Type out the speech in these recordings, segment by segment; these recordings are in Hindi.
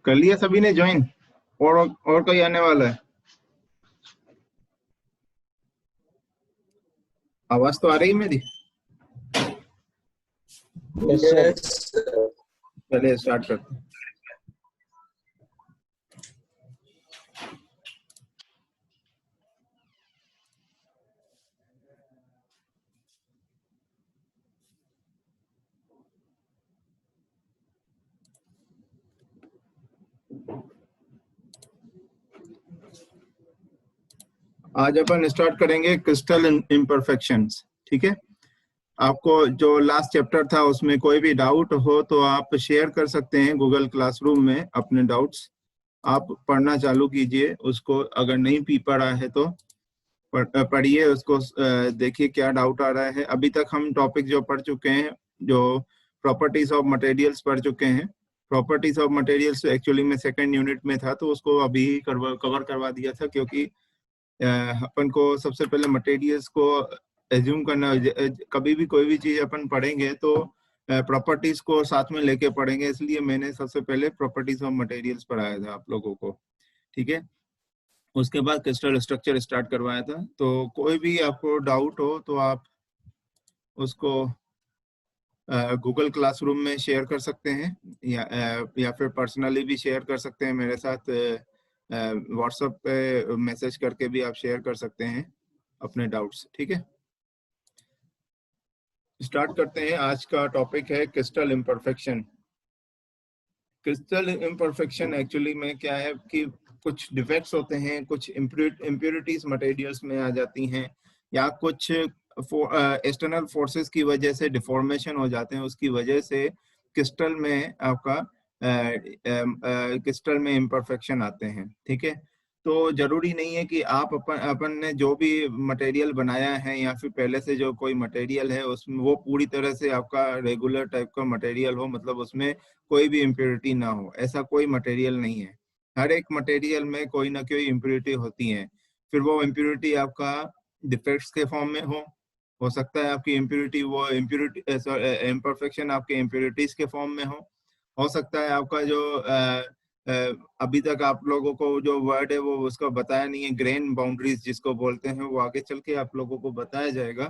कर लिया सभी ने ज्वाइन, और कोई आने वाला है? आवाज तो आ रही मेरी? चलिए स्टार्ट करते हैं। आज अपन स्टार्ट करेंगे क्रिस्टल इम्परफेक्शंस। ठीक है, आपको जो लास्ट चैप्टर था उसमें कोई भी डाउट हो तो आप शेयर कर सकते हैं गूगल क्लासरूम में अपने डाउट्स। आप पढ़ना चालू कीजिए उसको, अगर नहीं पढ़ा है तो पढ़िए उसको, देखिए क्या डाउट आ रहा है। अभी तक हम टॉपिक जो पढ़ चुके हैं, जो प्रॉपर्टीज ऑफ मटेरियल्स पढ़ चुके हैं। प्रॉपर्टीज ऑफ मटेरियल्स एक्चुअली में सेकंड यूनिट में था, तो उसको अभी कवर करवा दिया था, क्योंकि अपन को सबसे पहले मटेरियल्स को एज्यूम करना। कभी भी कोई भी चीज अपन पढ़ेंगे तो प्रॉपर्टीज को साथ में लेके पढ़ेंगे, इसलिए मैंने सबसे पहले प्रॉपर्टीज ऑफ मटेरियल्स पढ़ाया था आप लोगों को। ठीक है, उसके बाद क्रिस्टल स्ट्रक्चर स्टार्ट करवाया था। तो कोई भी आपको डाउट हो तो आप उसको गूगल क्लासरूम में शेयर कर सकते हैं, या फिर पर्सनली भी शेयर कर सकते हैं मेरे साथ। व्हाट्सएप पे मैसेज करके भी आप शेयर कर सकते हैं अपने डाउट्स। ठीक है, स्टार्ट करते हैं। आज का टॉपिक है crystal imperfection. Crystal imperfection actually में क्या है कि कुछ डिफेक्ट्स होते हैं, कुछ इम्प्योरिटीज मटेरियल्स में आ जाती हैं, या कुछ एक्सटर्नल फोर्सेस की वजह से डिफॉर्मेशन हो जाते हैं, उसकी वजह से क्रिस्टल में आपका क्रिस्टल में इम्परफेक्शन आते हैं। ठीक है, तो जरूरी नहीं है कि आप अपन ने जो भी मटेरियल बनाया है या फिर पहले से जो कोई मटेरियल है उसमें वो पूरी तरह से आपका रेगुलर टाइप का मटेरियल हो, मतलब उसमें कोई भी इम्प्योरिटी ना हो, ऐसा कोई मटेरियल नहीं है। हर एक मटेरियल में कोई ना कोई इम्प्योरिटी होती है। फिर वो इम्प्योरिटी आपका डिफेक्ट्स के फॉर्म में हो सकता है आपकी इम्प्योरिटी, वो इम्प्योरिटी इम्परफेक्शन आपके इम्प्योरिटीज के फॉर्म में हो सकता है आपका जो अभी तक आप लोगों को जो वर्ड है वो उसका बताया नहीं है, ग्रेन बाउंड्रीज जिसको बोलते हैं, वो आगे चल के आप लोगों को बताया जाएगा।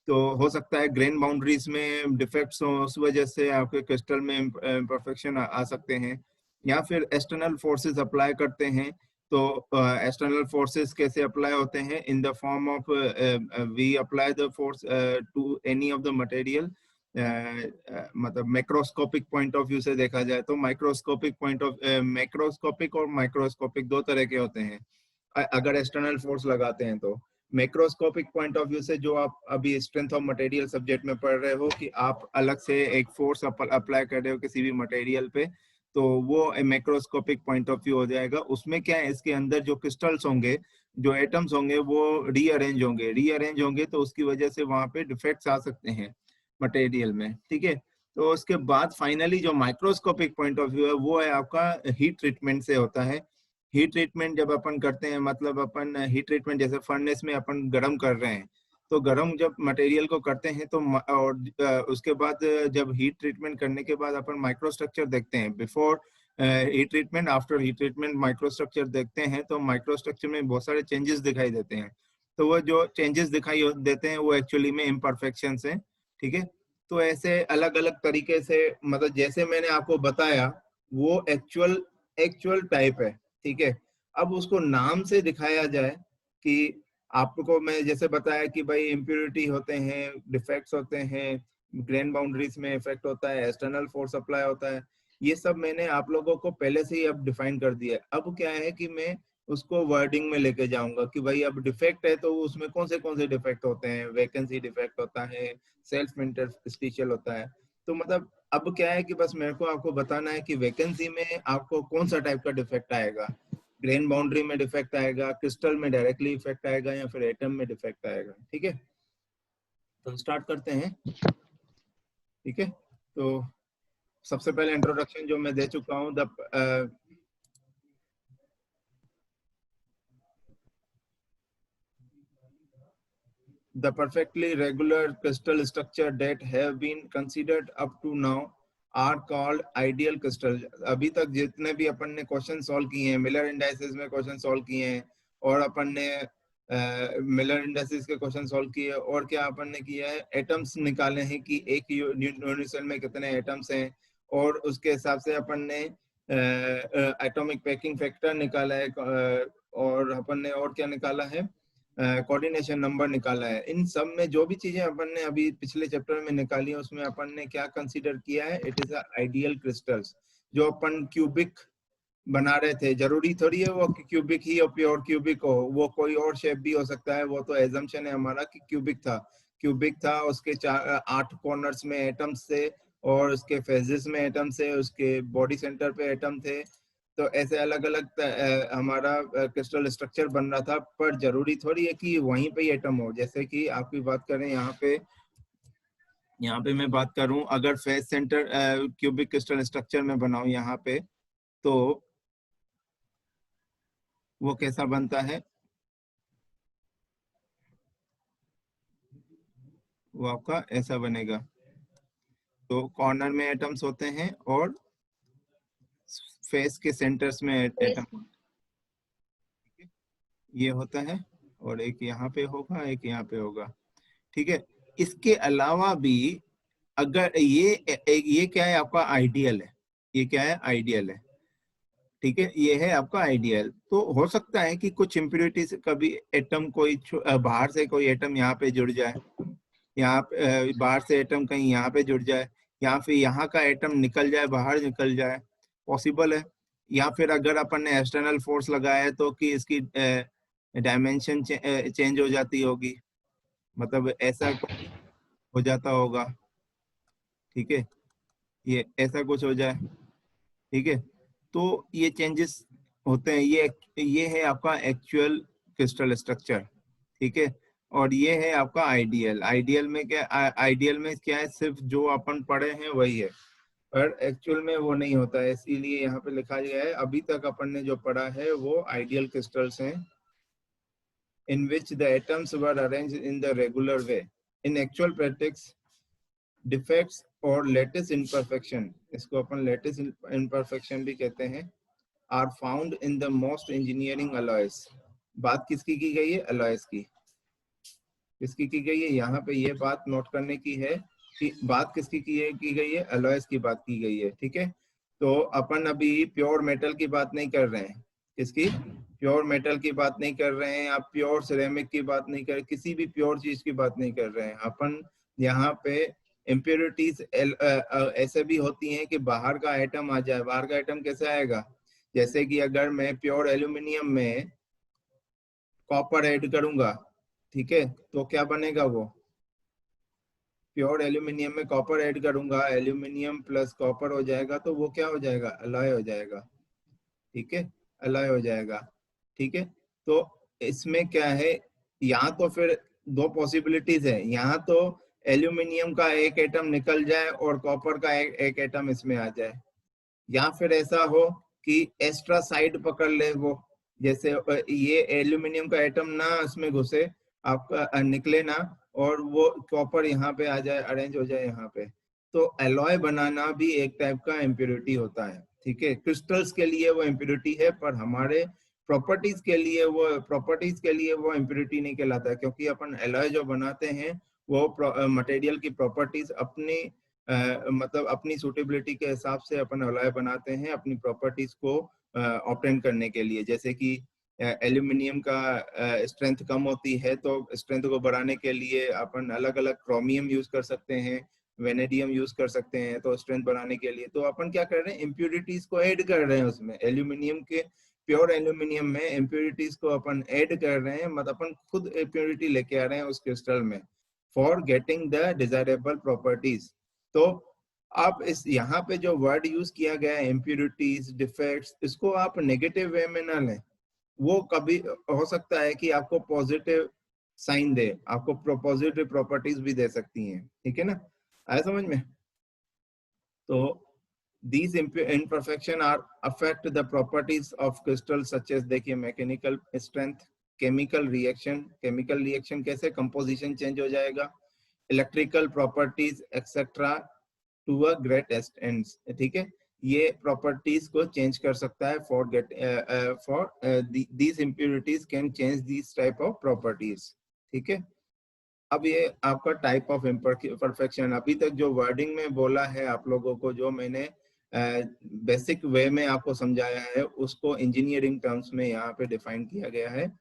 तो हो सकता है ग्रेन बाउंड्रीज में डिफेक्ट्स हो, उस वजह से आपके क्रिस्टल में इम्परफेक्शन आ सकते हैं। या फिर एक्सटर्नल फोर्सेस अप्लाई करते हैं। तो एक्सटर्नल फोर्सेस कैसे अप्लाई होते हैं? In the form of we apply the force to any of the material. मतलब मैक्रोस्कोपिक पॉइंट ऑफ व्यू से देखा जाए तो माइक्रोस्कोपिक पॉइंट ऑफ मैक्रोस्कोपिक और माइक्रोस्कोपिक दो तरह के होते हैं अगर एक्सटर्नल फोर्स लगाते हैं तो। मैक्रोस्कोपिक पॉइंट ऑफ व्यू से जो आप अभी स्ट्रेंथ ऑफ मटेरियल सब्जेक्ट में पढ़ रहे हो कि आप अलग से एक फोर्स अप्लाई कर रहे हो किसी भी मटेरियल पे, तो वो मैक्रोस्कोपिक पॉइंट ऑफ व्यू हो जाएगा। उसमें क्या है, इसके अंदर जो क्रिस्टल्स होंगे, जो एटम्स होंगे, वो रीअरेंज होंगे तो उसकी वजह से वहां पे डिफेक्ट्स आ सकते हैं मटेरियल में। ठीक है, तो उसके बाद फाइनली जो माइक्रोस्कोपिक पॉइंट ऑफ व्यू है वो है आपका हीट ट्रीटमेंट से होता है। हीट ट्रीटमेंट जब अपन करते हैं, मतलब अपन हीट ट्रीटमेंट जैसे फर्नेस में अपन गर्म कर रहे हैं, तो गर्म जब मटेरियल को करते हैं तो और उसके बाद जब हीट ट्रीटमेंट करने के बाद अपन माइक्रोस्ट्रक्चर देखते हैं before heat treatment, after heat treatment microstructure देखते हैं तो माइक्रोस्ट्रक्चर में बहुत सारे चेंजेस दिखाई देते हैं। तो वो जो चेंजेस दिखाई देते हैं वो एक्चुअली में इम्परफेक्शंस हैं, ठीक है। तो ऐसे अलग अलग तरीके से, मतलब जैसे मैंने आपको बताया वो एक्चुअल टाइप है, ठीक है। अब उसको नाम से दिखाया जाए कि आपको मैं जैसे बताया कि भाई इम्प्योरिटी होते हैं, डिफेक्ट्स होते हैं, ग्रेन बाउंड्रीज में इफेक्ट होता है, एक्सटर्नल फोर्स अप्लाई होता है, ये सब मैंने आप लोगों को पहले से ही अब डिफाइन कर दिया है। अब क्या है कि मैं उसको वर्डिंग में लेके जाऊंगा कि भाई अब डिफेक्ट है तो उसमें कौन से डिफेक्ट होते हैं, वैकेंसी डिफेक्ट होता है, सेल्फ इंटरस्टिशियल होता है। तो मतलब अब क्या है कि बस मेरे को आपको बताना है कि वैकेंसी में आपको कौन सा टाइप का डिफेक्ट आएगा, ग्रेन बाउंड्री में डिफेक्ट आएगा, क्रिस्टल में डायरेक्टली इफेक्ट आएगा, या फिर एटम में डिफेक्ट आएगा, ठीक है। तो स्टार्ट करते हैं, ठीक है। तो सबसे पहले इंट्रोडक्शन जो मैं दे चुका हूँ, the perfectly regular crystal structure that have been considered up to now are called ideal crystal। अभी तक जितने भी अपन ने क्वेश्चन सॉल्व किए हैं, मिलर इंडाइसेस में क्वेश्चन सॉल्व किए हैं, और अपन ने मिलर इंडाइसेस के क्वेश्चन सॉल्व किए, और क्या अपन ने किया है, एटम्स निकाले हैं कि एक यूनिट सेल में कितने एटम्स हैं, और उसके हिसाब से अपन ने एटॉमिक पैकिंग फैक्टर निकाला है, और अपन ने और क्या निकाला है, कोऑर्डिनेशन नंबर निकाला है। इन सब में जो भी चीजें अपन ने अभी पिछले चैप्टर में निकाली है उसमें अपन ने क्या कंसीडर किया है, इट इज आइडियल क्रिस्टल्स। जो अपन क्यूबिक बना रहे थे, जरूरी थोड़ी है वो क्यूबिक ही और प्योर क्यूबिक हो, वो कोई और शेप भी हो सकता है, वो तो एजम्पशन है हमारा कि क्यूबिक था, उसके 8 कॉर्नर्स में एटम्स थे, और उसके फेजेस में एटम्स थे, उसके बॉडी सेंटर पे एटम थे। तो ऐसे अलग अलग हमारा क्रिस्टल स्ट्रक्चर बन रहा था, पर जरूरी थोड़ी है कि वहीं पे ही एटम हो। जैसे कि आपकी बात करें यहाँ पे मैं बात करूं, अगर face centre cubic crystal structure में बनाऊं यहाँ पे, तो वो कैसा बनता है, वो आपका ऐसा बनेगा। तो कॉर्नर में एटम्स होते हैं और फेस के सेंटर्स में एटम, ये होता है, और एक यहाँ पे होगा, एक यहाँ पे होगा, ठीक है। इसके अलावा भी अगर ये क्या है, आपका आइडियल है, ये क्या है, आइडियल है, ठीक है। ये है आपका आइडियल। तो हो सकता है कि कुछ इम्प्योरिटी से कभी एटम कोई बाहर से कोई एटम यहाँ पे जुड़ जाए, यहाँ बाहर से एटम कहीं यहाँ पे जुड़ जाए, या फिर यहाँ का एटम निकल जाए, बाहर निकल जाए, पॉसिबल है। या फिर अगर अपन ने एक्सटर्नल फोर्स लगाया है तो कि इसकी डायमेंशन चेंज हो जाती होगी, मतलब ऐसा कुछ हो जाता होगा, ठीक है, ये ऐसा कुछ हो जाए, ठीक है। तो ये चेंजेस होते हैं, ये है आपका एक्चुअल क्रिस्टल स्ट्रक्चर, ठीक है। और ये है आपका आइडियल। आइडियल में क्या है, सिर्फ जो अपन पढ़े हैं वही है, पर एक्चुअल में वो नहीं होता है, इसीलिए यहाँ पे लिखा गया है अभी तक अपन ने जो पढ़ा है वो आइडियल क्रिस्टल्स हैं, in which the atoms were arranged in the regular way. In actual practice, defects और lattice imperfection, इसको अपन lattice imperfection भी कहते हैं, are found in the most engineering alloys। बात किसकी की गई है, alloys की। किसकी की गई है, यहाँ पे ये बात नोट करने की है कि बात किसकी की गई है, alloys की बात की गई है, ठीक है। तो अपन अभी प्योर मेटल की बात नहीं कर रहे हैं, किसकी, प्योर मेटल की बात नहीं कर रहे हैं, आप प्योर सिरेमिक की बात नहीं कर रहे, किसी भी प्योर चीज की बात नहीं कर रहे हैं अपन यहाँ पे। इम्प्योरिटीज ऐसे भी होती हैं कि बाहर का आइटम आ जाए। बाहर का आइटम कैसे आएगा, जैसे कि अगर मैं प्योर एल्यूमिनियम में कॉपर ऐड करूंगा, ठीक है, तो क्या बनेगा, वो प्योर एल्यूमिनियम में कॉपर ऐड करूंगा, एल्यूमिनियम प्लस कॉपर हो जाएगा, तो वो क्या हो जाएगा, अलॉय हो जाएगा, ठीक है, अलॉय हो जाएगा, ठीक है। तो इसमें क्या है, यहाँ तो फिर दो पॉसिबिलिटीज है, यहाँ तो एल्यूमिनियम का एक एटम निकल जाए और कॉपर का एक एटम इसमें आ जाए, या फिर ऐसा हो कि एक्स्ट्रा साइड पकड़ ले वो, जैसे ये एल्यूमिनियम का एटम ना इसमें घुसे, आपका निकले ना, और वो कॉपर यहाँ पे आ जाए, अरेंज हो जाए यहाँ पे। तो एलॉय बनाना भी एक टाइप का इम्प्योरिटी होता है, ठीक है, क्रिस्टल्स के लिए वो इम्प्योरिटी है, पर हमारे प्रॉपर्टीज के लिए वो इम्प्योरिटी नहीं कहलाता है, क्योंकि अपन एलॉय जो बनाते हैं वो मटेरियल की प्रॉपर्टीज अपनी मतलब अपनी सूटेबिलिटी के हिसाब से अपन एलॉय बनाते हैं अपनी प्रॉपर्टीज को ऑब्टेन करने के लिए। जैसे कि एल्यूमिनियम का स्ट्रेंथ कम होती है, तो स्ट्रेंथ को बढ़ाने के लिए अपन अलग अलग क्रोमियम यूज कर सकते हैं, वेनेडियम यूज कर सकते हैं, तो स्ट्रेंथ बढ़ाने के लिए तो अपन क्या कर रहे हैं, इम्प्यूरिटीज को ऐड कर रहे हैं उसमें। एल्यूमिनियम के प्योर एल्यूमिनियम में इम्प्यूरिटीज को अपन ऐड कर रहे हैं, मतलब अपन खुद इम्प्यूरिटी लेके आ रहे हैं उस क्रिस्टल में for getting the desirable properties. तो आप इस यहाँ पे जो वर्ड यूज किया गया है इम्प्यूरिटीज, डिफेक्ट्स, इसको आप नेगेटिव वे में ना लें। वो कभी हो सकता है कि आपको पॉजिटिव साइन दे, आपको पॉजिटिव प्रॉपर्टीज भी दे सकती हैं, ठीक है ना, आया समझ में। तो these imperfection are affect the properties of crystal such as, देखिए, मैकेनिकल स्ट्रेंथ, केमिकल रिएक्शन कैसे, कंपोजिशन चेंज हो जाएगा, electrical properties etcetera to a great extent, ठीक है, ये प्रॉपर्टीज को चेंज कर सकता है for these impurities can change these type of properties, ठीक है। अब ये आपका टाइप ऑफ इम्परफेक्शन, अभी तक जो वर्डिंग में बोला है आप लोगों को, जो मैंने बेसिक वे में आपको समझाया है, उसको इंजीनियरिंग टर्म्स में यहाँ पे डिफाइन किया गया है।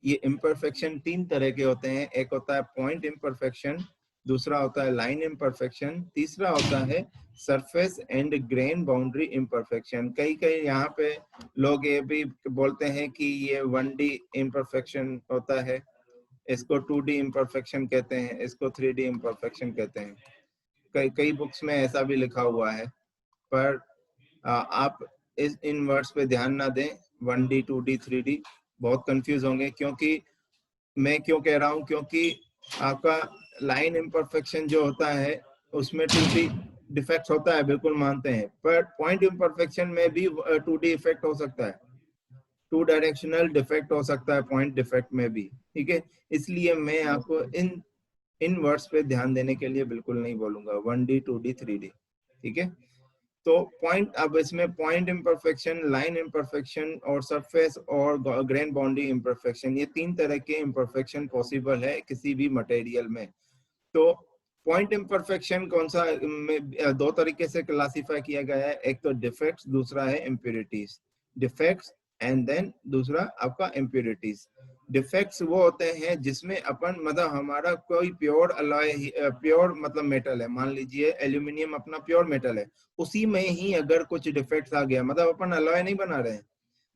ये इम्परफेक्शन 3 तरह के होते हैं, एक होता है पॉइंट इम्परफेक्शन, दूसरा होता है लाइन इम्परफेक्शन, तीसरा होता है surface and grain boundary imperfection. कई यहाँ पे लोग ये भी बोलते हैं कि ये 1D इम्परफेक्शन होता है, इसको 2D इम्परफेक्शन कहते हैं, इसको 3D इम्परफेक्शन कहते हैं। कई बुक्स में ऐसा भी लिखा हुआ है, पर आप इन वर्ड्स पे ध्यान ना दें, 1D 2D 3D बहुत कंफ्यूज होंगे। क्योंकि मैं क्यों कह रहा हूँ, क्योंकि आपका लाइन इम्परफेक्शन जो होता है उसमें 2D डिफेक्ट होता है, बिल्कुल मानते हैं, पर पॉइंट इम्परफेक्शन में भी 2D इफेक्ट हो सकता है, 2 डायरेक्शनल डिफेक्ट हो सकता है पॉइंट डिफेक्ट में भी, ठीक है। इसलिए मैं आपको इन वर्ड्स पे ध्यान देने के लिए बिल्कुल नहीं बोलूंगा, 1D 2D 3D, ठीक है। तो पॉइंट, अब इसमें पॉइंट इम्परफेक्शन, लाइन इम्परफेक्शन और सरफेस और ग्रेन बाउंड्री इम्परफेक्शन, ये 3 तरह के इम्परफेक्शन पॉसिबल है किसी भी मटेरियल में। तो पॉइंट इम्परफेक्शन कौन सा, 2 तरीके से क्लासिफाई किया गया है, एक तो डिफेक्ट्स, दूसरा है इम्प्यूरिटीज। डिफेक्ट्स एंड देन दूसरा आपका इम्प्यूरिटीज। डिफेक्ट्स वो होते हैं जिसमें अपन, मतलब हमारा कोई प्योर अलॉय, प्योर मतलब मेटल है, मान लीजिए एल्यूमिनियम अपना प्योर मेटल है, उसी में ही अगर कुछ डिफेक्ट्स आ गया, मतलब अपन अलॉय नहीं बना रहे हैं,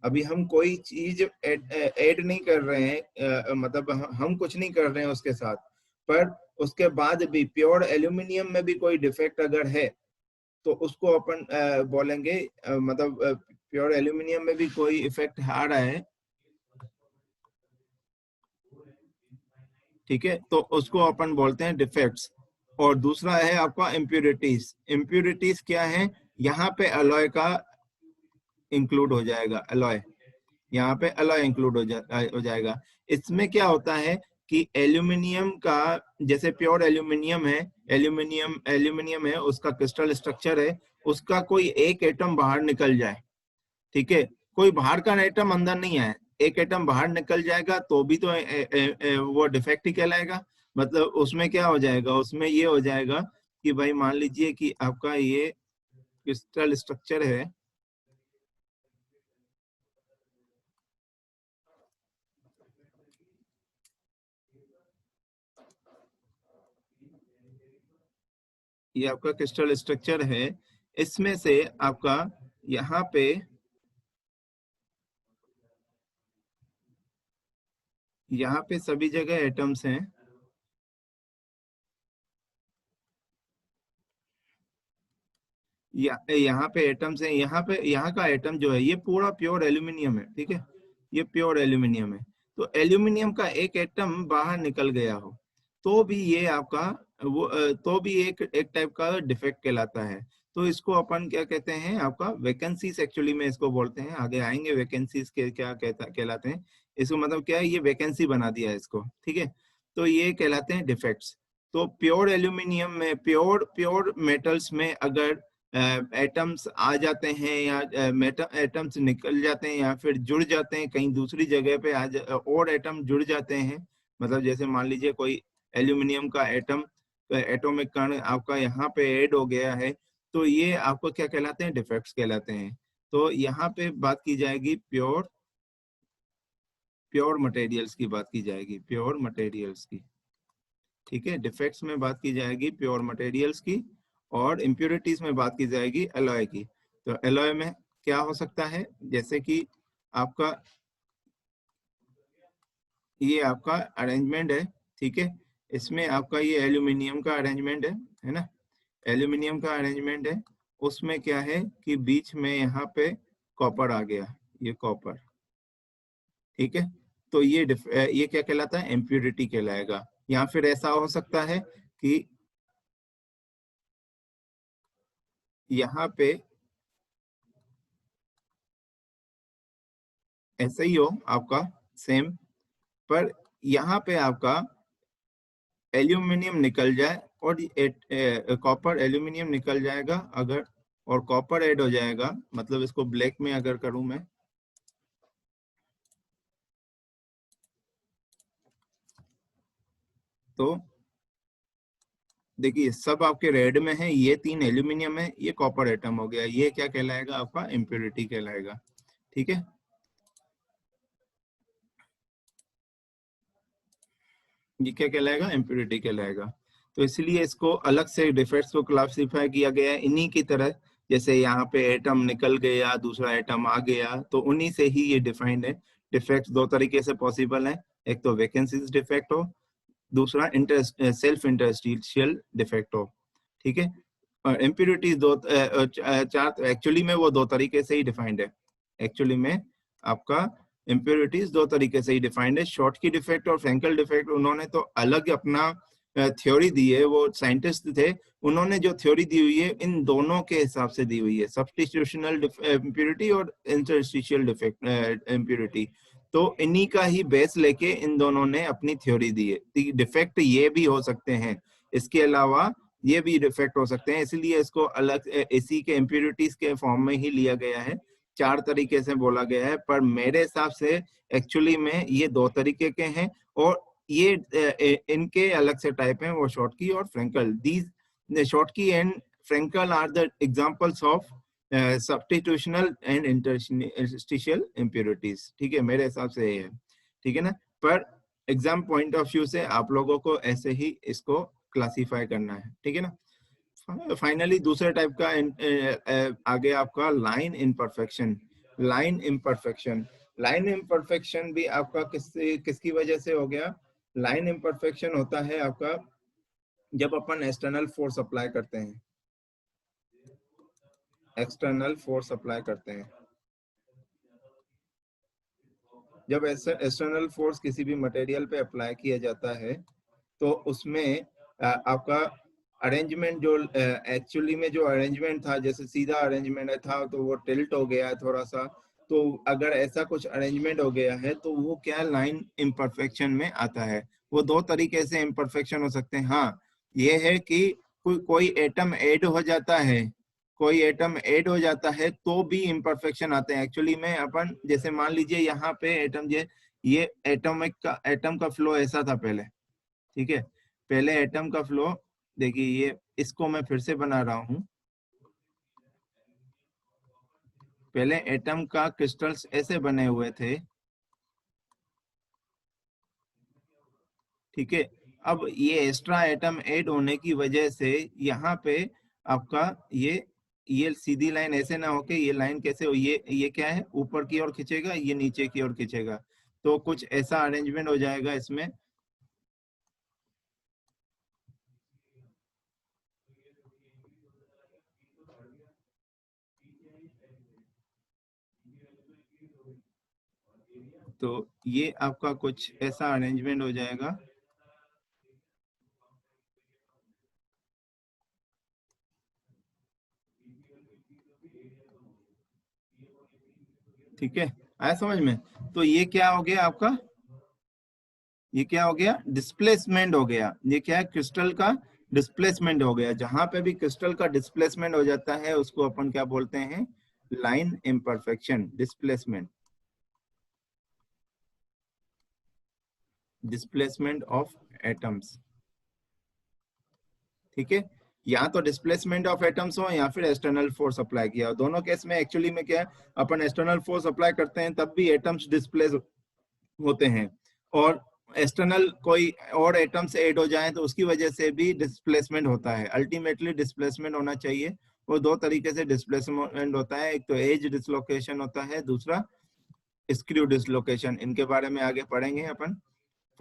अभी हम कोई चीज ऐड नहीं कर रहे हैं, मतलब हम कुछ नहीं कर रहे हैं उसके साथ, पर उसके बाद भी प्योर एल्यूमिनियम में भी कोई डिफेक्ट अगर है तो उसको अपन बोलेंगे, मतलब प्योर एल्यूमिनियम में भी कोई इफेक्ट आ रहा है, ठीक है, तो उसको अपन बोलते हैं डिफेक्ट्स। और दूसरा है आपका इम्प्यूरिटीज। इम्प्यूरिटीज क्या है, यहाँ पे अलॉय का इंक्लूड हो जाएगा, अलॉय, यहाँ पे अलॉय इंक्लूड हो जाएगा। इसमें क्या होता है कि एल्यूमिनियम का, जैसे प्योर एल्यूमिनियम है, एल्यूमिनियम है, उसका क्रिस्टल स्ट्रक्चर है, उसका कोई एक एटम बाहर निकल जाए, ठीक है, कोई बाहर का एटम अंदर नहीं आए, एक एटम बाहर निकल जाएगा तो भी तो वो डिफेक्ट ही कहलाएगा। मतलब उसमें क्या हो जाएगा, उसमें ये हो जाएगा कि भाई मान लीजिए कि आपका ये क्रिस्टल स्ट्रक्चर है, ये आपका क्रिस्टल स्ट्रक्चर है, इसमें से आपका यहाँ पे सभी जगह एटम्स हैं, यहाँ पे एटम्स हैं, यहाँ का एटम जो है ये पूरा प्योर एल्यूमिनियम है, ठीक है, ये प्योर एल्यूमिनियम है। तो एल्यूमिनियम का एक एटम बाहर निकल गया हो तो भी ये आपका तो भी एक टाइप का डिफेक्ट कहलाता है। तो इसको अपन क्या कहते हैं, आपका वैकेंसीज एक्चुअली में इसको बोलते हैं, आगे आएंगे वैकेंसीज के क्या कहलाते हैं। इसको मतलब क्या है, ये वैकेंसी बना दिया है इसको, ठीक है, तो ये कहलाते हैं डिफेक्ट्स। तो प्योर एल्यूमिनियम में, प्योर मेटल्स में अगर एटम्स आ जाते हैं या एटम्स निकल जाते हैं या फिर जुड़ जाते हैं कहीं दूसरी जगह पे और एटम जुड़ जाते हैं। मतलब जैसे मान लीजिए कोई एल्यूमिनियम का एटॉमिक कण आपका यहाँ पे ऐड हो गया है, तो ये आपको क्या कहलाते हैं, डिफेक्ट्स कहलाते हैं। तो यहाँ पे बात की जाएगी प्योर मटेरियल्स की बात की जाएगी, प्योर मटेरियल्स की। ठीक है, डिफेक्ट्स में बात की जाएगी प्योर मटेरियल्स की, और इम्प्योरिटीज में बात की जाएगी एलॉय की। तो एलॉय में क्या हो सकता है, जैसे कि आपका ये आपका अरेंजमेंट है, ठीक है, इसमें आपका ये एल्यूमिनियम का अरेंजमेंट है ना, एल्यूमिनियम का अरेंजमेंट है। उसमें क्या है कि बीच में यहाँ पे कॉपर आ गया, ये कॉपर, ठीक है। तो ये क्या कहलाता है, इम्प्योरिटी कहलाएगा। या फिर ऐसा हो सकता है कि यहाँ पे ऐसा ही हो आपका सेम, पर यहाँ पे आपका एल्यूमिनियम निकल जाए और कॉपर एल्यूमिनियम निकल जाएगा अगर, और कॉपर ऐड हो जाएगा, मतलब इसको ब्लैक में अगर करूं मैं, तो देखिए सब आपके रेड में है, ये 3 एल्यूमिनियम है, ये कॉपर एटम हो गया, ये क्या कहलाएगा, आपका इम्प्योरिटी कहलाएगा। ठीक है, ये क्या कहलाएगा, इम्प्योरिटी कहलाएगा। तो इसलिए इसको अलग से डिफेक्ट्स को क्लासिफाई किया गया है इन्हीं की तरह। जैसे यहाँ पे एटम निकल गया, दूसरा एटम आ गया, तो उन्हीं से ही ये डिफाइंड है। डिफेक्ट्स दो तरीके से पॉसिबल है, एक तो वैकेंसीज डिफेक्ट हो, दूसरा सेल्फ इंटरस्टिशियल डिफेक्ट हो। ठीक है, और इम्प्योरिटीज चार, एक्चुअली में वो दो तरीके से ही डिफाइंड है। एक्चुअली में आपका इम्प्योरिटीज दो तरीके से ही डिफाइंड है, शॉर्टकी डिफेक्ट और फ्रैंकल डिफेक्ट। उन्होंने तो अलग अपना थ्योरी दी है, वो साइंटिस्ट थे, उन्होंने जो थ्योरी दी हुई है इन दोनों के हिसाब से दी हुई है, सब्स्टिट्यूशनल इम्प्योरिटी और इंटरस्टिशियल डिफेक्ट इम्प्योरिटी। तो इन्हीं का ही बेस लेके इन दोनों ने अपनी थ्योरी दी है। डिफेक्ट ये भी हो सकते हैं, इसके अलावा ये भी डिफेक्ट हो सकते हैं, इसलिए इसको अलग इसी के इम्प्योरिटीज के फॉर्म में ही लिया गया है। चार तरीके से बोला गया है, पर मेरे हिसाब से एक्चुअली में ये दो तरीके के हैं, और ये इनके अलग से टाइप हैं, वो शॉर्टकी और Frenkel. These Schottky and Frenkel are the examples of substitutional and interstitial impurities. ठीक है, मेरे हिसाब से ये है, ठीक है ना। पर एग्जाम पॉइंट ऑफ व्यू से आप लोगों को ऐसे ही इसको क्लासिफाई करना है, ठीक है ना। फाइनली दूसरे टाइप का आगे आपका line imperfection. Line imperfection, line imperfection भी आपका किसकी वजह से हो गया। लाइन इम्परफेक्शन होता है आपका जब अपन एक्सटर्नल फोर्स अप्लाई करते हैं, एक्सटर्नल फोर्स अप्लाई करते हैं, जब एक्सटर्नल फोर्स किसी भी मटेरियल पे अप्लाई किया जाता है, तो उसमें आपका अरेंजमेंट जो एक्चुअली में जो अरेंजमेंट था, जैसे सीधा अरेंजमेंट था तो वो टिल्ट हो गया है थोड़ा सा। तो अगर ऐसा कुछ अरेंजमेंट हो गया है तो वो क्या लाइन इम्परफेक्शन में आता है। वो दो तरीके से इम्परफेक्शन हो सकते हैं। हाँ, ये है कि कोई एटम ऐड हो जाता है, कोई एटम ऐड हो जाता है तो भी इम्परफेक्शन आते हैं। एक्चुअली में अपन जैसे मान लीजिए यहाँ पे एटम, ये एटम का फ्लो ऐसा था पहले, ठीक है, पहले एटम का फ्लो देखिए, ये इसको मैं फिर से बना रहा हूं। पहले एटम का क्रिस्टल्स ऐसे बने हुए थे, ठीक है। अब ये एक्स्ट्रा एटम ऐड होने की वजह से यहाँ पे आपका ये सीधी लाइन ऐसे ना होके ये लाइन कैसे हो, ये क्या है, ऊपर की ओर खींचेगा, ये नीचे की ओर खींचेगा, तो कुछ ऐसा अरेंजमेंट हो जाएगा इसमें। तो ये आपका कुछ ऐसा अरेंजमेंट हो जाएगा, ठीक है, आया समझ में। तो ये क्या हो गया आपका, ये क्या हो गया, डिस्प्लेसमेंट हो गया। ये क्या है, क्रिस्टल का डिस्प्लेसमेंट हो गया। जहां पे भी क्रिस्टल का डिस्प्लेसमेंट हो जाता है उसको अपन क्या बोलते हैं, line imperfection, displacement, displacement of atoms. ठीक है, या तो डिस्प्लेसमेंट ऑफ एटम्स हो या फिर एक्सटर्नल फोर्स अप्लाई किया हो। दोनों केस में एक्चुअली में क्या है, अपन एक्सटर्नल फोर्स अप्लाई करते हैं तब भी एटम्स डिस्प्लेस होते हैं, और एक्सटर्नल कोई और एटम्स ऐड हो जाएं तो उसकी वजह से भी डिस्प्लेसमेंट होता है। अल्टीमेटली डिस्प्लेसमेंट होना चाहिए। वो दो तरीके से डिस्प्लेसमेंट होता है, एक तो एज डिसलोकेशन होता है, दूसरा स्क्रू डिसलोकेशन। इनके बारे में आगे पढ़ेंगे अपन।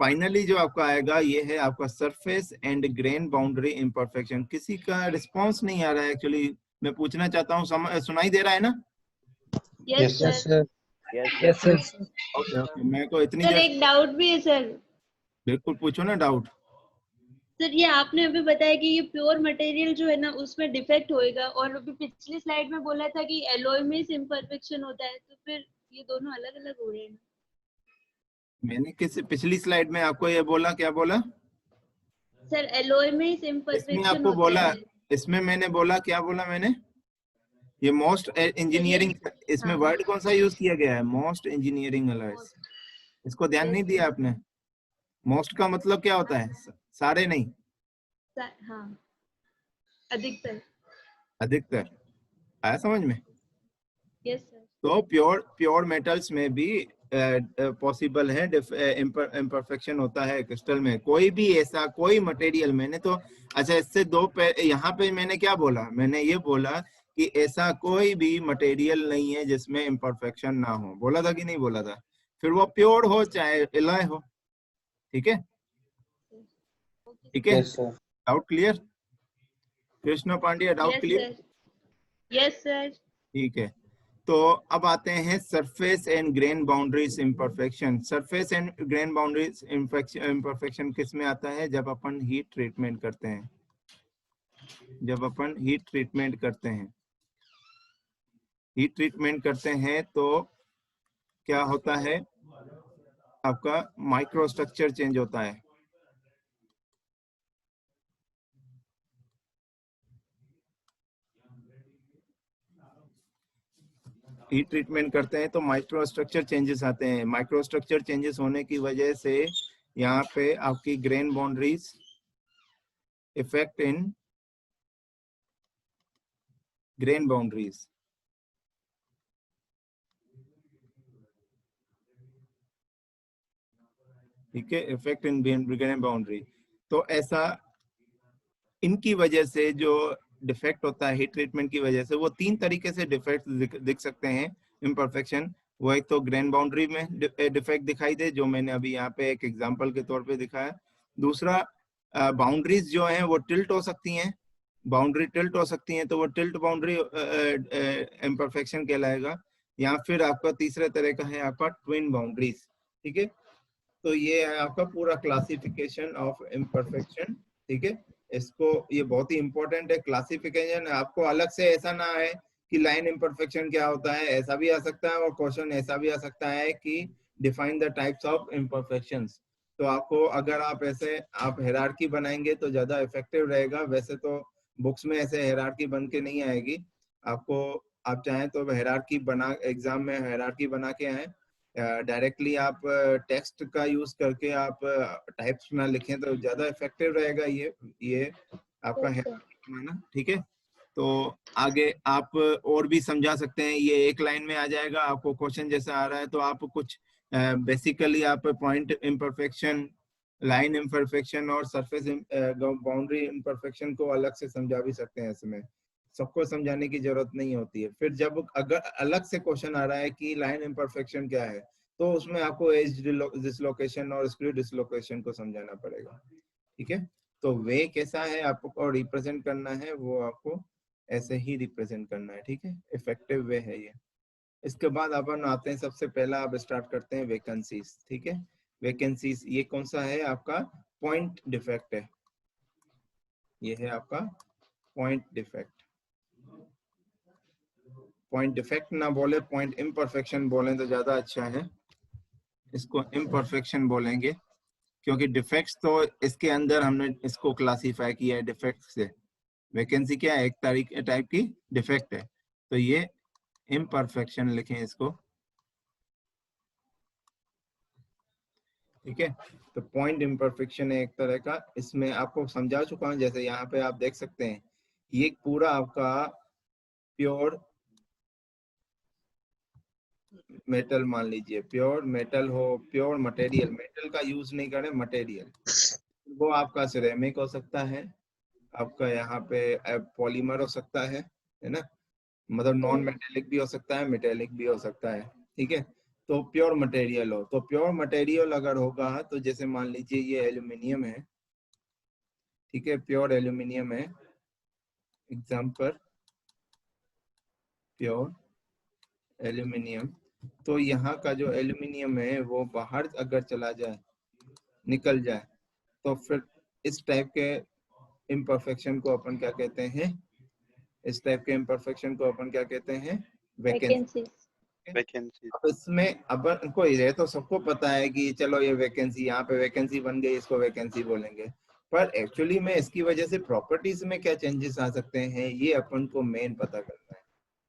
फाइनली जो आपका आएगा ये है आपका surface and grain boundary imperfection. किसी का रिस्पॉन्स नहीं आ रहा है एक्चुअली, मैं पूछना चाहता हूँ, सुनाई दे रहा है ना? Yes yes sir. Sir. Yes sir. Okay okay, मेरे को इतनी सर देर, एक डाउट भी है सर। बिल्कुल पूछो ना डाउट। सर ये आपने अभी बताया कि ये प्योर मटेरियल जो है ना उसमें डिफेक्ट होएगा, और अभी पिछली स्लाइड में बोला था कि एलॉय में इम्परफेक्शन होता है, तो फिर ये दोनों अलग अलग हो रहे हैं। मैंने किस पिछली स्लाइड में आपको ये बोला, क्या बोला? सर एलॉय में इसमें इम्परफेक्शन आपको होता बोला, है। इसमें मैंने बोला, क्या बोला मैंने? ये मोस्ट सर ये, इंजीनियरिंग, इसमें हाँ वर्ड कौन सा यूज किया गया है? Most engineering alloys. इसको ध्यान नहीं यस दिया आपने? मोस्ट का मतलब क्या होता है? सारे नहीं, सर, हाँ अधिकतर। अधिकतर। आया समझ में? Yes sir. तो प्योर प्योर मेटल्स में भी पॉसिबल है इम्परफेक्शन होता है क्रिस्टल में। कोई भी ऐसा कोई मटेरियल, मैंने तो, अच्छा इससे यहाँ पे मैंने क्या बोला? मैंने ये बोला कि ऐसा कोई भी मटेरियल नहीं है जिसमें इम्परफेक्शन ना हो। बोला था कि नहीं बोला था? फिर वो प्योर हो चाहे एलॉय हो। ठीक है, ठीक है, yes sir. Doubt clear? Krishna Pandya, doubt yes clear? Sir. Yes sir. ठीक है, तो अब आते हैं surface and grain boundaries imperfection. Surface and grain boundaries imperfection किस में आता है? जब अपन हीट ट्रीटमेंट करते हैं, जब अपन हीट ट्रीटमेंट करते हैं, हीट ट्रीटमेंट करते हैं तो क्या होता है, आपका माइक्रोस्ट्रक्चर चेंज होता है। हीट ट्रीटमेंट करते हैं तो माइक्रोस्ट्रक्चर चेंजेस आते हैं। माइक्रोस्ट्रक्चर चेंजेस होने की वजह से यहाँ पे आपकी grain boundaries effect in grain boundaries, ठीक है, इफेक्ट इन ग्रेन बाउंड्री। तो ऐसा इनकी वजह से जो डिफेक्ट होता है हीट ट्रीटमेंट की वजह से, वो तीन तरीके से डिफेक्ट दिख सकते हैं इम्परफेक्शन। वो एक तो ग्रेन बाउंड्री में डिफेक्ट दिखाई दे, जो मैंने अभी यहाँ पे एक एग्जांपल के तौर पे दिखाया। दूसरा, बाउंड्रीज जो हैं वो टिल्ट हो सकती हैं, बाउंड्री टिल्ट हो सकती हैं, तो वो टिल्ट बाउंड्री इम्परफेक्शन कहलाएगा। या फिर आपका तीसरे तरह का है आपका ट्विन बाउंड्रीज। ठीक है, तो ये है आपका पूरा क्लासिफिकेशन ऑफ इम्परफेक्शन। ठीक है, इसको, ये बहुत ही इंपॉर्टेंट है क्लासिफिकेशन। आपको अलग से ऐसा ना है कि लाइन इम्परफेक्शन क्या होता है, ऐसा भी आ सकता है, और क्वेश्चन ऐसा भी आ सकता है कि define the types of imperfections. तो आपको, अगर आप ऐसे आप हायरार्की बनाएंगे तो ज्यादा इफेक्टिव रहेगा। वैसे तो बुक्स में ऐसे हायरार्की बन के नहीं आएगी आपको, आप चाहें तो हायरार्की बना, एग्जाम में हायरार्की बना के आए। डायरेक्टली आप टेक्स्ट का यूज करके आप टाइप्स में लिखें तो ज्यादा इफेक्टिव रहेगा ये आपका है ना। ठीक है, तो आगे आप और भी समझा सकते हैं। ये एक लाइन में आ जाएगा, आपको क्वेश्चन जैसा आ रहा है तो आप कुछ बेसिकली आप पॉइंट इम्परफेक्शन, लाइन इम्परफेक्शन और सरफेस बाउंड्री इम्परफेक्शन को अलग से समझा भी सकते हैं। इसमें सबको समझाने की जरूरत नहीं होती है। फिर जब अगर अलग से क्वेश्चन आ रहा है कि लाइन इम्परफेक्शन क्या है, तो उसमें आपको एज डिसलोकेशन और स्क्रू डिसलोकेशन को समझाना पड़ेगा। ठीक है, तो वे कैसा है आपको रिप्रेजेंट करना है, वो आपको ऐसे ही रिप्रेजेंट करना है। ठीक है, इफेक्टिव वे है ये। इसके बाद अपन आते हैं, सबसे पहला आप स्टार्ट करते हैं वैकेंसीज। ठीक है, वैकेंसीज ये कौन सा है आपका? पॉइंट डिफेक्ट है, ये है आपका पॉइंट डिफेक्ट। पॉइंट डिफेक्ट ना बोले, पॉइंट इम्परफेक्शन बोलें तो ज्यादा अच्छा है, इसको इम्परफेक्शन बोलेंगे। क्योंकि डिफेक्ट्स तो इसके अंदर हमने इसको क्लासीफाई किया है डिफेक्ट से। वैकेंसी क्या है, एक टाइप की डिफेक्ट है, तो ये इम्परफेक्शन लिखें इसको, ठीक है। तो पॉइंट इम्परफेक्शन है एक तरह का, इसमें आपको समझा चुका हूं। जैसे यहाँ पे आप देख सकते हैं ये पूरा आपका प्योर मेटल, मान लीजिए प्योर मेटल हो, प्योर मटेरियल, मेटल का यूज नहीं करें, मटेरियल, वो आपका सिरेमिक हो सकता है, आपका यहाँ पे पॉलीमर हो सकता है ना, मतलब नॉन मेटेलिक भी हो सकता है, मेटेलिक भी हो सकता है, ठीक है। तो प्योर मटेरियल हो, तो प्योर मटेरियल अगर होगा तो जैसे मान लीजिए ये एल्यूमिनियम है, ठीक है, प्योर एल्यूमिनियम है, एग्जाम्पल प्योर एल्यूमिनियम। तो यहाँ का जो एल्यूमिनियम है वो बाहर अगर चला जाए, निकल जाए, तो फिर इस टाइप के इम्परफेक्शन को अपन क्या कहते हैं, इस टाइप के इम्परफेक्शन को अपन क्या कहते हैं, वैकेंसी। वैकेंसी। अब इसमें अपन को ये तो सबको पता है कि चलो ये वैकेंसी, यहाँ पे वैकेंसी बन गई, इसको वैकेंसी बोलेंगे, पर एक्चुअली में इसकी वजह से प्रॉपर्टीज में क्या चेंजेस आ सकते हैं, ये अपन को मेन पता करना है।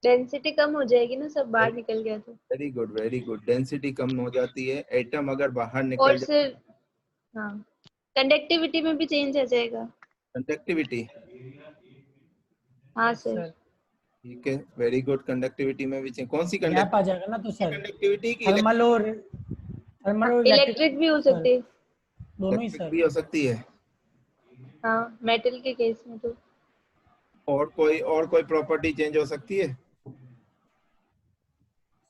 डेंसिटी कम हो जाएगी ना, सब बाहर निकल गया तो। Very good, very good. Density कम हो जाती है, एटम अगर बाहर और निकल जाए। सिर्फ, हाँ, कंडक्टिविटी में भी चेंज आ जाएगा। कंडक्टिविटी, हाँ यस सर। सर। ठीक है, वेरी गुड। कंडक्टिविटी में भी कौन सी गैप आ जाएगा ना तो सर, कंडक्टिविटी की, थर्मल और इलेक्ट्रिक इलेक्ट्रिक भी हो सर, सकती है। दोनों ही इलेक्ट्रिक सर। भी हो सकती है। हाँ, मेटल के केस में तो। और कोई प्रॉपर्टी चेंज हो सकती है।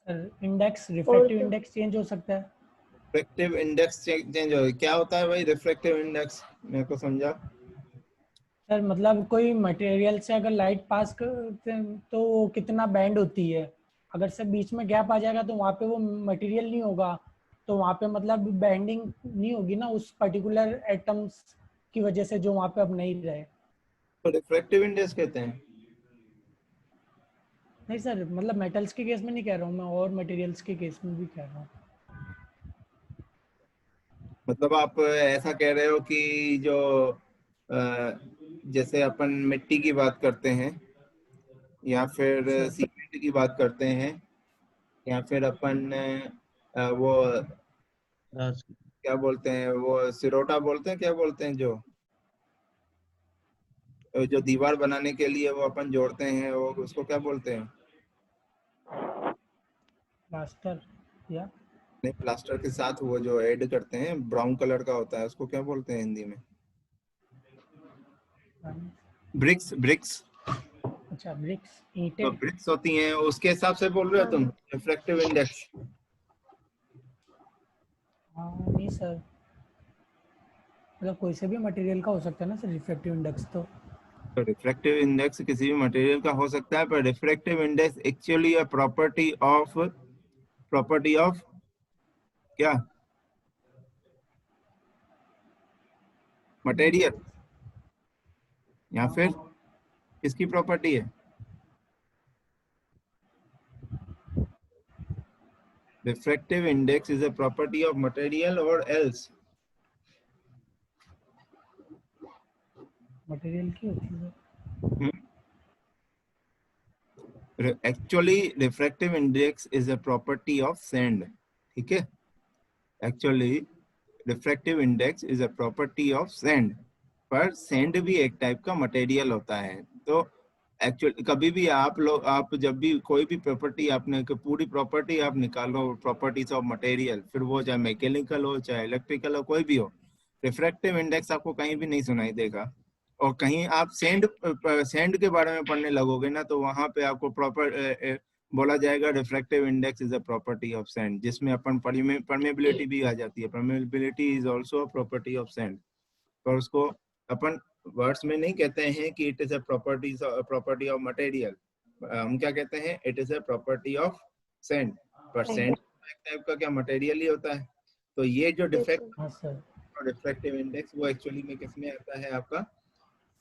सर इंडेक्स, और रिफ्रैक्टिव तो इंडेक्स चेंज हो सकता है। रिफ्रैक्टिव इंडेक्स चेंज हो, क्या होता है भाई रिफ्रैक्टिव इंडेक्स, मेरे को समझा। सर मतलब कोई मटेरियल से अगर लाइट पास करते हैं तो वो कितना बैंड होती है, अगर सर बीच में गैप आ जाएगा तो वहाँ पे वो मटेरियल नहीं होगा, तो वहाँ पे मतलब बैंडिंग नहीं होगी ना उस पर्टिकुलर एटम्स की वजह से जो वहाँ पे अब नहीं रहे। तो रिफ्रैक्टिव इंडेक्स कहते हैं। नहीं सर, मतलब मेटल्स के केस में नहीं कह रहा हूँ मैं, और मटेरियल्स के केस में भी कह रहा हूँ। मतलब आप ऐसा कह रहे हो कि जो जैसे अपन मिट्टी की बात करते हैं, या फिर सर सीमेंट की बात करते हैं, या फिर अपन वो क्या बोलते हैं, वो सिरोटा बोलते हैं, क्या बोलते हैं, जो जो दीवार बनाने के लिए वो अपन जोड़ते हैं, वो उसको क्या बोलते हैं। प्लास्टर या नहीं, प्लास्टर के साथ वो जो ऐड करते हैं ब्राउन कलर का होता है, उसको क्या बोलते हैं हिंदी में। BRICS, BRICS. अच्छा ब्रिक्स, तो ईंटें। ब्रिक्स होती हैं, उसके हिसाब से बोल रहे हो हाँ, तुम रिफ्रैक्टिव इंडेक्स। हाँ नहीं सर, मतलब कोई से भी मटेरियल का हो सकता है ना सर रिफ्रैक्टिव इंडेक्स तो। तो रिफ्रैक्टिव इंडेक्स किसी भी मटेरियल का हो सकता है, पर refractive index actually a property of क्या, मटेरियल, या फिर किसकी प्रॉपर्टी है। Refractive index is a property of material और एल्स। मटेरियल की होती है। Actually refractive index is a property of sand, ठीक है। Actually refractive index is a property of sand, पर सैंड भी एक टाइप का मटेरियल होता है। तो एक्चुअली कभी भी आप जब भी कोई भी प्रॉपर्टी आपने पूरी प्रॉपर्टी आप निकालो, प्रॉपर्टीज ऑफ मटेरियल, फिर वो चाहे मैकेनिकल हो चाहे इलेक्ट्रिकल हो, कोई भी हो, रिफ्रैक्टिव इंडेक्स आपको कहीं भी नहीं सुनाई देगा। और कहीं आप सैंड के बारे में पढ़ने लगोगे ना, तो वहां पे आपको प्रॉपर बोला जाएगा refractive index is a property of sand, जिसमें अपन परमेबिलिटी भी आ जाती है। Permeability is also a property of sand, पर उसको अपन वर्ड्स में नहीं कहते हैं कि it is a property of material. हम क्या कहते हैं, it is a property of sand. पर सैंड एक टाइप का क्या मटेरियल ही होता है। तो ये जो yes, sir. हाँ सर। रिफ्रैक्टिव इंडेक्स वो एक्चुअली में किस में आता है, आपका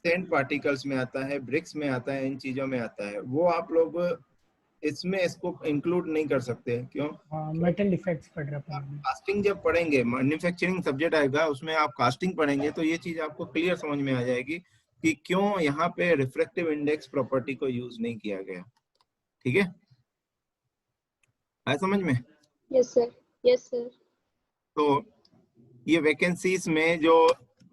सैंड पार्टिकल्स में आता है, ब्रिक्स में आता है, इन चीजों में आता है। वो आप लोग इसमें इसको इंक्लूड नहीं कर सकते। क्यों? मेटल डिफेक्ट्स पढ़ रहा था अभी। कास्टिंग जब पढ़ेंगे, मैन्युफैक्चरिंग सब्जेक्ट आएगा उसमें आप कास्टिंग पढ़ेंगे तो ये चीज आपको क्लियर समझ में आ जाएगी कि क्यों यहाँ पे रिफ्रैक्टिव इंडेक्स प्रॉपर्टी को यूज नहीं किया गया। ठीक है, आया समझ में? Yes sir, yes sir. तो ये वैकेंसीज में जो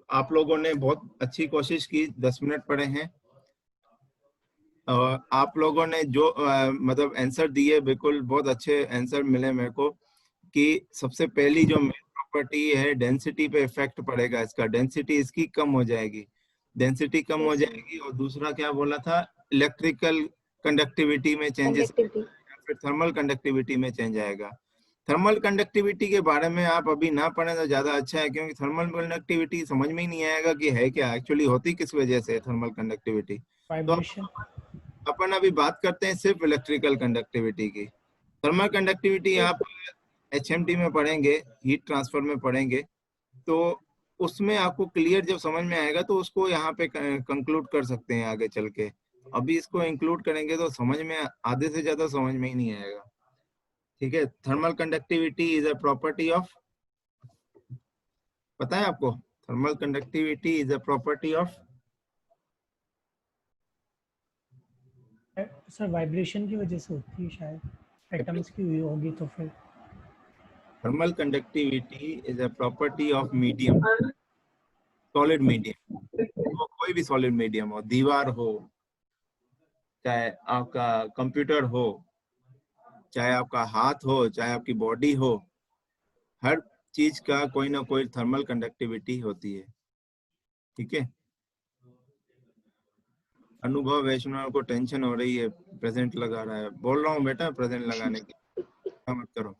आप लोगों ने बहुत अच्छी कोशिश की, 10 मिनट पढ़े हैं, आप लोगों ने जो मतलब आंसर दिए, बिल्कुल बहुत अच्छे आंसर मिले मेरे को। कि सबसे पहली जो मेन प्रॉपर्टी है, डेंसिटी पे इफेक्ट पड़ेगा इसका, डेंसिटी इसकी कम हो जाएगी, डेंसिटी कम हो Yes, sir. जाएगी। और दूसरा क्या बोला था, इलेक्ट्रिकल कंडक्टिविटी में चेंजेस, Conductivity. फिर थर्मल कंडक्टिविटी में चेंज आएगा। थर्मल कंडक्टिविटी के बारे में आप अभी ना पढ़ें तो ज्यादा अच्छा है, क्योंकि थर्मल कंडक्टिविटी समझ में ही नहीं आएगा कि है क्या, एक्चुअली होती किस वजह से थर्मल कंडक्टिविटी। तो वाइब्रेशन। अपन अभी बात करते हैं सिर्फ इलेक्ट्रिकल कंडक्टिविटी की। थर्मल कंडक्टिविटी Yes, आप HMT में पढ़ेंगे, हीट ट्रांसफर में पढ़ेंगे, तो उसमें आपको क्लियर जब समझ में आएगा तो उसको यहाँ पे कंक्लूड कर सकते हैं आगे चल के। अभी इसको इंक्लूड करेंगे तो समझ में आधे से ज्यादा समझ में ही नहीं आएगा। ठीक है, thermal conductivity is a property of, पता है आपको? Thermal conductivity is a property of, sir vibration की वजह से होती है शायद, एटम्स की हुई होगी तो फिर। Thermal conductivity is a property of medium, solid medium. तो कोई भी सॉलिड मीडियम हो, दीवार हो, चाहे आपका कंप्यूटर हो, चाहे आपका हाथ हो, चाहे आपकी बॉडी हो, हर चीज का कोई ना कोई थर्मल कंडक्टिविटी होती है। ठीक है, अनुभव वैष्णव को टेंशन हो रही है, प्रेजेंट लगा रहा है। बोल रहा हूँ बेटा प्रेजेंट लगाने की मत करो।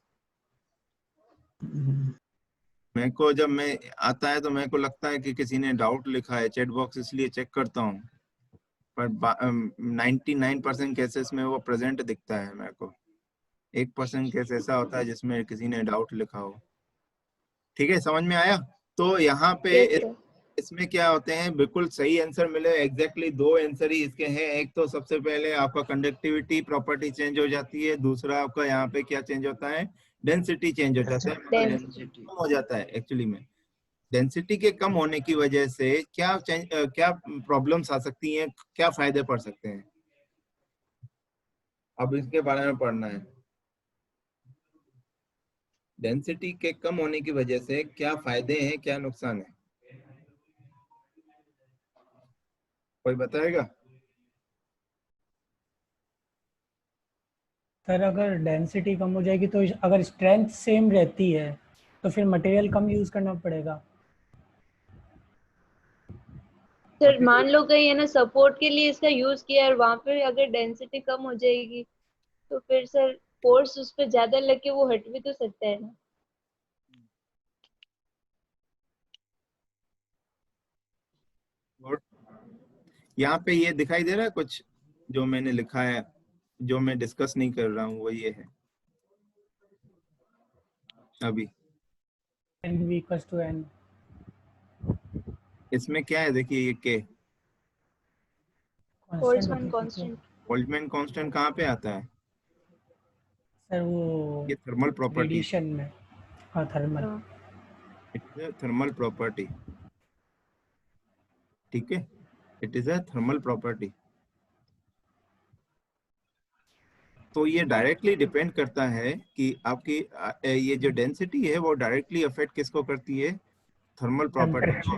मेरे को जब मैं आता है तो मेरे को लगता है कि किसी ने डाउट लिखा है, चैट बॉक्स इसलिए चेक करता हूँ, पर 99% केसेस में वो प्रेजेंट दिखता है मेरे को। 1% केस ऐसा होता है जिसमें किसी ने डाउट लिखा हो। ठीक है, समझ में आया? तो यहाँ पे yes, sir. इसमें क्या होते हैं, बिल्कुल सही आंसर मिले, एग्जैक्टली दो आंसर ही इसके हैं। एक तो सबसे पहले आपका कंडक्टिविटी प्रॉपर्टी चेंज हो जाती है, दूसरा आपका यहाँ पे क्या चेंज होता है, डेंसिटी चेंज हो जाता है, मतलब Density. कम हो जाता है। एक्चुअली में डेंसिटी के कम होने की वजह से क्या क्या प्रॉब्लम्स आ सकती हैं, क्या फायदे पड़ सकते हैं, अब इसके बारे में पढ़ना है। डेंसिटी के कम होने की वजह से क्या फायदे हैं, क्या नुकसान है, कोई बताएगा? सर अगर डेंसिटी कम हो जाएगी तो अगर स्ट्रेंथ सेम रहती है तो फिर मटेरियल कम यूज करना पड़ेगा। सर मान लो कहीं है ना सपोर्ट के लिए इसका यूज किया और वहां पे अगर डेंसिटी कम हो जाएगी तो फिर सर फोर्स उस पर ज्यादा लग के वो हट भी तो सकता है ना। और यहाँ पे ये दिखाई दे रहा है कुछ जो मैंने लिखा है, जो मैं डिस्कस नहीं कर रहा हूँ, वो ये है अभी। n v equals to n। इसमें क्या है, देखिए ये के बोल्ट्जमैन कांस्टेंट। बोल्ट्जमैन कांस्टेंट कहाँ पे आता है? सर वो ये थर्मल प्रॉपर्टी, रेडिएशन में। हाँ thermal. It is a thermal property. ठीक है, it is a thermal property. तो ये डायरेक्टली डिपेंड करता है कि आपकी ये जो डेंसिटी है वो डायरेक्टली अफेक्ट किसको करती है, थर्मल प्रॉपर्टी को।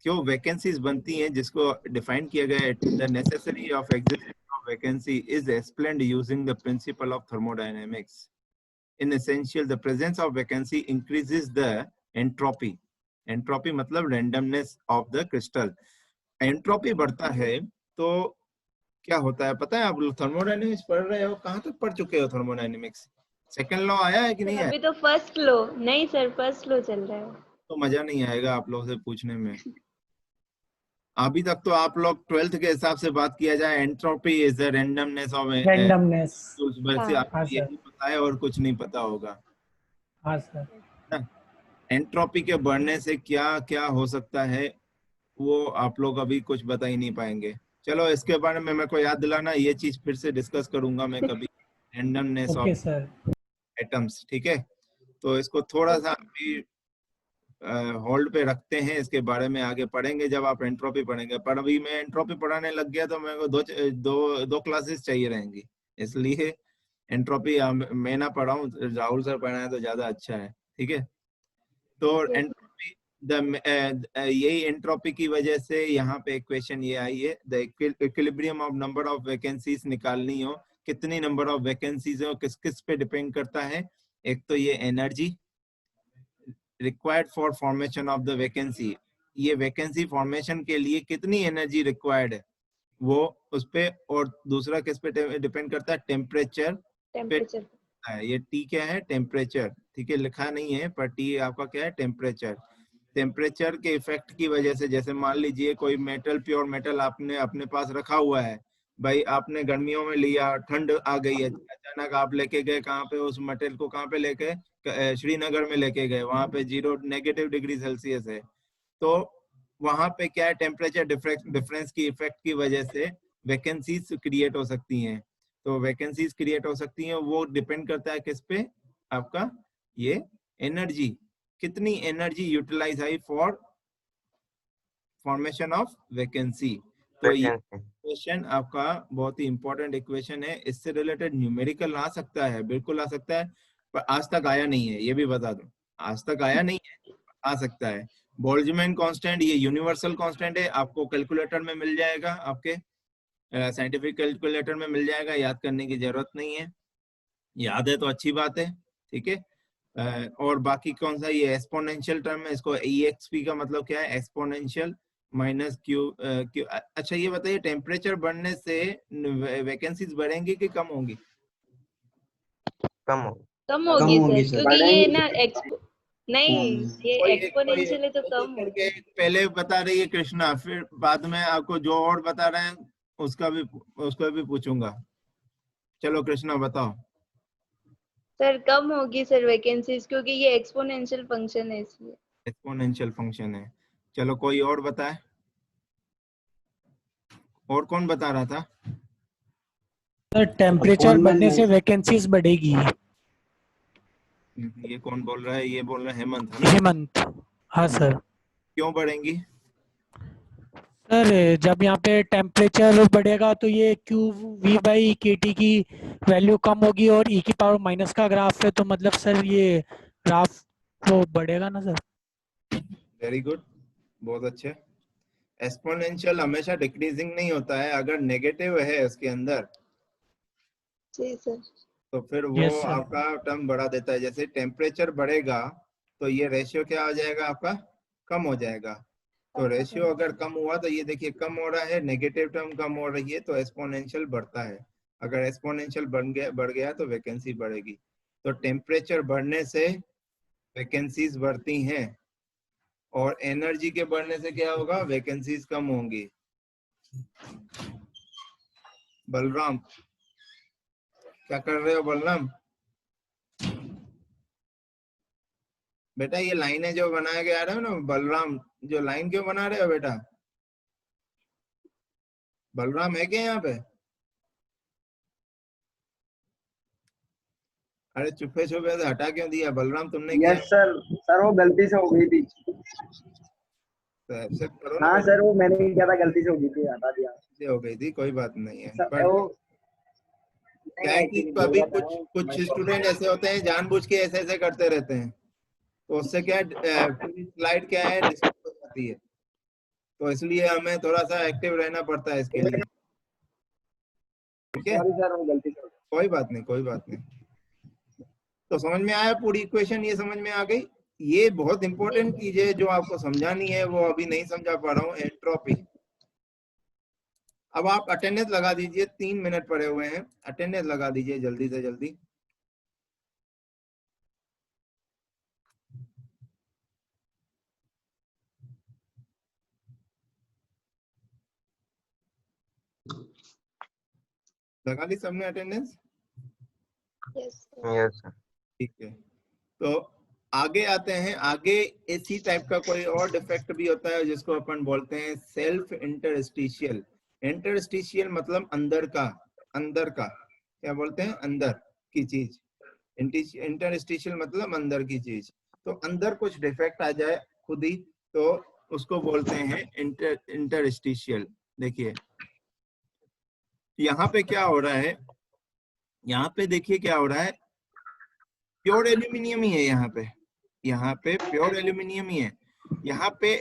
क्यों वैकेंसीज बनती हैं जिसको डिफाइन किया गया है, the necessity of existence of vacancy is explained using the principle of thermodynamics. In essential the presence of vacancy increases the entropy. Entropy मतलब randomness of the crystal. Entropy बढ़ता है तो क्या होता है पता है? आप लोग थर्मोडायनेमिक्स पढ़ रहे हो, कहाँ तक पढ़ चुके हो थर्मोडायनेमिक्स? सेकंड लॉ आया है कि नहीं सर आया? अभी तो फर्स्ट लो, नहीं सर फर्स्ट लो चल रहा है। तो मजा नहीं आएगा आप लोगों से पूछने में। अभी तक तो आप लोग 12th के हिसाब से बात किया जाए, entropy is the randomness of, randomness. उस वजह से हाँ आपको हाँ सर। यही पता है और कुछ नहीं पता होगा हाँ सर। ना। एंट्रोपी के बढ़ने से क्या क्या हो सकता है वो आप लोग अभी कुछ बता ही नहीं पाएंगे। चलो इसके बारे में मेरे को याद दिलाना, ये चीज फिर से डिस्कस करूंगा मैं कभी, randomness okay of sir. Atoms, ठीक है। तो इसको थोड़ा सा अभी होल्ड पे रखते हैं, इसके बारे में आगे पढ़ेंगे जब आप एंट्रोपी पढ़ेंगे। पर अभी मैं एंट्रोपी पढ़ाने लग गया तो मेरे को दो क्लासेस चाहिए रहेंगी, इसलिए एंट्रोपी मैं ना पढ़ाऊं, राहुल सर पढ़ाएं तो ज्यादा अच्छा है, ठीक है। तो एंट्रोपी यही एंट्रोपी की वजह से यहाँ पे क्वेश्चन ये आई है, the equilibrium of number of vacancies निकालनी हो, कितनी नंबर ऑफ वैकेंसीज है और किस किस पे डिपेंड करता है। एक तो ये energy required for formation of the vacancy, ये वैकेंसी फॉर्मेशन के लिए कितनी एनर्जी रिक्वायर्ड है वो उस पे, और दूसरा किस पे डिपेंड करता है, टेम्परेचर पे है। ये टी क्या है, टेम्परेचर, ठीक है, लिखा नहीं है पर टी आपका क्या है, टेम्परेचर। टेम्परेचर के इफेक्ट की वजह से, जैसे मान लीजिए कोई मेटल, प्योर मेटल आपने अपने पास रखा हुआ है, भाई आपने गर्मियों में लिया, ठंड आ गई है, अचानक आप लेके गए कहाँ पे, उस मटेरियल को कहाँ पे लेके, श्रीनगर में लेके गए, वहां पे -डिग्री है। तो वहां पे क्या है, टेम्परेचर डिफरेंस की इफेक्ट की वजह से वैकेंसीज क्रिएट हो सकती हैं। तो वैकेंसीज क्रिएट हो सकती हैं, वो डिपेंड करता है किस पे, आपका ये एनर्जी, कितनी energy utilize I for formation of vacancy. तो ये इक्वेशन आपका बहुत ही इंपॉर्टेंट इक्वेशन है, इससे रिलेटेड न्यूमेरिकल आ सकता है, बिल्कुल आ सकता है, पर आज तक आया नहीं है, ये भी बता दूं, आज तक आया नहीं है, आ सकता है। बोल्ट्जमैन कांस्टेंट ये यूनिवर्सल कांस्टेंट है, आपको कैलकुलेटर में मिल जाएगा, आपके साइंटिफिक कैलकुलेटर में मिल जाएगा, याद करने की जरूरत नहीं है, याद है तो अच्छी बात है, ठीक है। और बाकी कौन सा, ये एक्सपोनेंशियल टर्म है, इसको EXP का मतलब क्या है, एक्सपोनेंशियल माइनस क्यू क्यू। अच्छा ये बताइए, टेम्परेचर बढ़ने से वैकेंसीज बढ़ेंगी कि कम होंगी? कम होगी सर, क्योंकि ये ना नहीं, ये कोई एक्सपोनेंशियल है तो कम करके पहले बता रही है कृष्णा, फिर बाद में आपको जो और बता रहे हैं उसका भी पूछूंगा। चलो कृष्णा बताओ। सर कम होगी सर वैकेंसीज, क्योंकि ये एक्सपोनेंशियल फंक्शन है इसलिए। एक्सपोनेंशियल फंक्शन है। चलो कोई और बताए, और कौन बता रहा था? सर टेम्परेचर बढ़ने से वैकेंसीज बढ़ेगी। ये कौन बोल रहा है? ये बोल रहा है हेमंत, है ना? हेमंत, हाँ सर। क्यों बढ़ेंगी? सर जब यहाँ पे टेम्परेचर बढ़ेगा तो ये QV/kT की वैल्यू कम होगी, और E की पावर माइनस का ग्राफ है, तो मतलब सर ये ग्राफ वो बढ़ेगा ना सर। वेरी गुड, बहुत अच्छे। एक्सपोनेंशियल हमेशा डिक्रीजिंग नहीं होता है, अगर नेगेटिव है उसके अंदर जी सर। तो फिर वो यस सर। आपका टर्म बढ़ा देता है। जैसे टेम्परेचर बढ़ेगा तो ये रेशियो क्या हो जाएगा आपका, कम हो जाएगा। तो रेशियो अगर कम हुआ तो ये देखिए कम हो रहा है, नेगेटिव टर्म कम हो रही है, तो एक्सपोनेंशियल बढ़ता है। अगर एक्सपोनेंशियल बढ़ गया तो वैकेंसी बढ़ेगी। तो टेम्परेचर बढ़ने से वैकेंसीज बढ़ती हैं, और एनर्जी के बढ़ने से क्या होगा, वैकेंसीज कम होंगी। बलराम क्या कर रहे हो बलराम? बेटा ये लाइनें जो बना के आ रहे हो ना बलराम, जो लाइन क्यों बना रहे हो बेटा? बलराम है क्या यहाँ पे? अरे चुपे चुपे से हटा क्यों दिया बलराम, तुमने किया? यस सर वो गलती से हो गई थी। एक्सेप्ट करो ना हाँ बेटा। सर वो मैंने किया था, गलती से हो गई थी, हटा दिया। हो गई थी, कोई बात नहीं है। सर पर वो क्या है कि नहीं कभी बोल रहा कुछ स्टूडेंट ऐसे होते हैं जानबूझ के ऐसे ऐसे करते रहते हैं, तो उससे क्या है, स्लाइड क्या है, डिस्टर्ब हो जाती है। तो इसलिए हमें थोड़ा सा एक्टिव रहना पड़ता है इसके लिए, ठीक है। सॉरी सर वो गलती से। कोई बात नहीं, कोई बात नहीं। तो समझ में आया पूरी इक्वेशन, ये समझ में आ गई। ये बहुत इंपॉर्टेंट चीज है जो आपको समझानी है, वो अभी नहीं समझा पा रहा हूँ, एंट्रोपी। अब आप अटेंडेंस लगा दीजिए, 3 मिनट पड़े हुए हैं, अटेंडेंस लगा दीजिए जल्दी से जल्दी। लगा ली सबने अटेंडेंस? यस ठीक है, तो आगे आते हैं। आगे इसी टाइप का कोई और डिफेक्ट भी होता है जिसको अपन बोलते हैं सेल्फ इंटरस्टिशियल। इंटरस्टिशियल मतलब अंदर का क्या बोलते हैं, अंदर की चीज। इंटरस्टिशियल मतलब अंदर की चीज। तो अंदर कुछ डिफेक्ट आ जाए खुद ही तो उसको बोलते हैं इंटरस्टिशियल। देखिए यहाँ पे क्या हो रहा है, यहाँ पे देखिए क्या हो रहा है, प्योर एल्यूमिनियम ही है यहाँ पे प्योर एल्यूमिनियम ही है। यहाँ पे